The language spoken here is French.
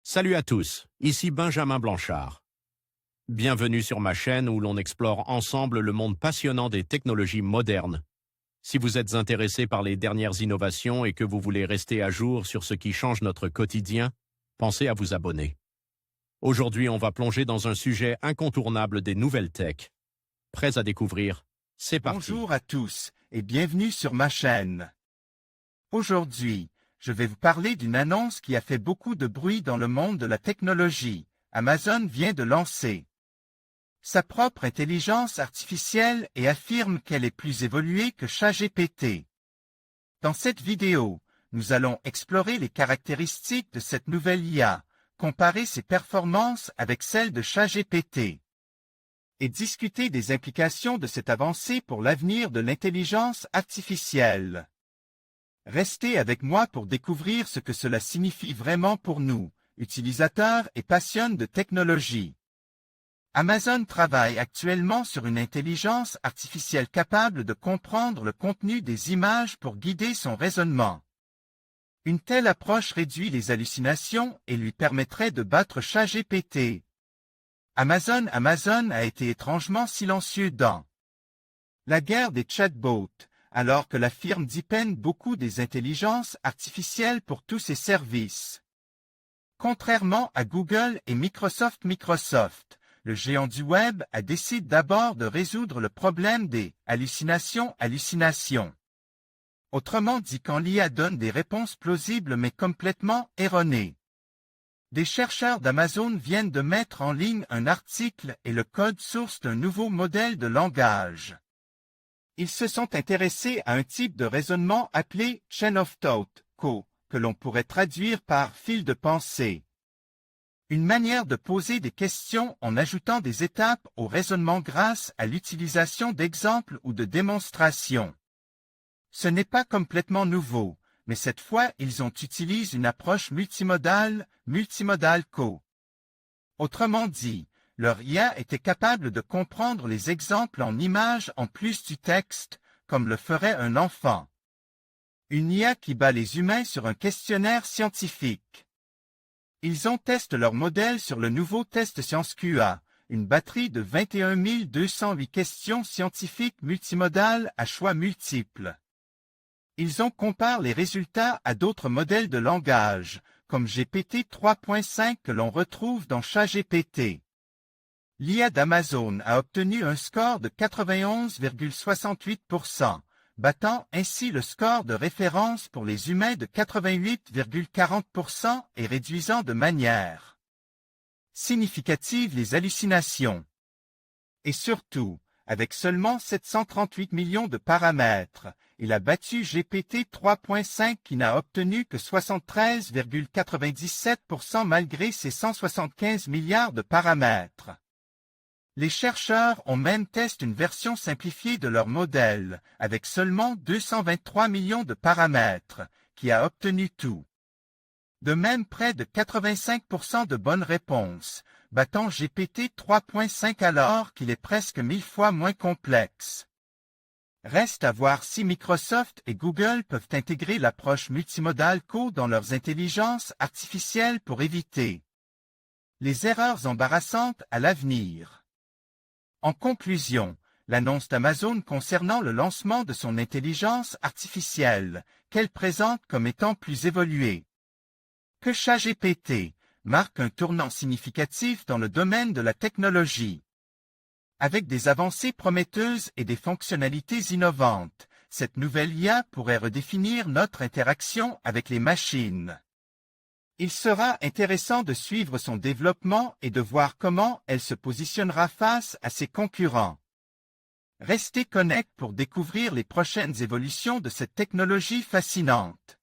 Salut à tous, ici Benjamin Blanchard. Bienvenue sur ma chaîne où l'on explore ensemble le monde passionnant des technologies modernes. Si vous êtes intéressé par les dernières innovations et que vous voulez rester à jour sur ce qui change notre quotidien, pensez à vous abonner. Aujourd'hui, on va plonger dans un sujet incontournable des nouvelles tech. Prêts à découvrir? C'est parti. Bonjour à tous et bienvenue sur ma chaîne. Aujourd'hui, je vais vous parler d'une annonce qui a fait beaucoup de bruit dans le monde de la technologie. Amazon vient de lancer sa propre intelligence artificielle et affirme qu'elle est plus évoluée que ChatGPT. Dans cette vidéo, nous allons explorer les caractéristiques de cette nouvelle IA, comparer ses performances avec celles de ChatGPT et discuter des implications de cette avancée pour l'avenir de l'intelligence artificielle. Restez avec moi pour découvrir ce que cela signifie vraiment pour nous, utilisateurs et passionnés de technologie. Amazon travaille actuellement sur une intelligence artificielle capable de comprendre le contenu des images pour guider son raisonnement. Une telle approche réduit les hallucinations et lui permettrait de battre ChatGPT. Amazon a été étrangement silencieux dans la guerre des chatbots, alors que la firme dépend beaucoup des intelligences artificielles pour tous ses services. Contrairement à Google et Microsoft, le géant du web a décidé d'abord de résoudre le problème des hallucinations. Autrement dit, quand l'IA donne des réponses plausibles mais complètement erronées. Des chercheurs d'Amazon viennent de mettre en ligne un article et le code source d'un nouveau modèle de langage. Ils se sont intéressés à un type de raisonnement appelé Chain of Thought, que l'on pourrait traduire par fil de pensée. Une manière de poser des questions en ajoutant des étapes au raisonnement grâce à l'utilisation d'exemples ou de démonstrations. Ce n'est pas complètement nouveau, mais cette fois ils ont utilisé une approche multimodale Co. Autrement dit, leur IA était capable de comprendre les exemples en images en plus du texte, comme le ferait un enfant. Une IA qui bat les humains sur un questionnaire scientifique. Ils ont testé leur modèle sur le nouveau test ScienceQA, une batterie de 21 208 questions scientifiques multimodales à choix multiples. Ils ont comparé les résultats à d'autres modèles de langage, comme GPT 3.5 que l'on retrouve dans ChatGPT. L'IA d'Amazon a obtenu un score de 91,68%, battant ainsi le score de référence pour les humains de 88,40% et réduisant de manière significative les hallucinations. Et surtout, avec seulement 738 millions de paramètres, il a battu GPT 3.5 qui n'a obtenu que 73,97% malgré ses 175 milliards de paramètres. Les chercheurs ont même testé une version simplifiée de leur modèle, avec seulement 223 millions de paramètres, qui a obtenu tout. De même près de 85% de bonnes réponses, battant GPT 3.5 alors qu'il est presque 1000 fois moins complexe. Reste à voir si Microsoft et Google peuvent intégrer l'approche multimodale Co dans leurs intelligences artificielles pour éviter les erreurs embarrassantes à l'avenir. En conclusion, l'annonce d'Amazon concernant le lancement de son intelligence artificielle, qu'elle présente comme étant plus évoluée que ChatGPT, marque un tournant significatif dans le domaine de la technologie. Avec des avancées prometteuses et des fonctionnalités innovantes, cette nouvelle IA pourrait redéfinir notre interaction avec les machines. Il sera intéressant de suivre son développement et de voir comment elle se positionnera face à ses concurrents. Restez connectés pour découvrir les prochaines évolutions de cette technologie fascinante.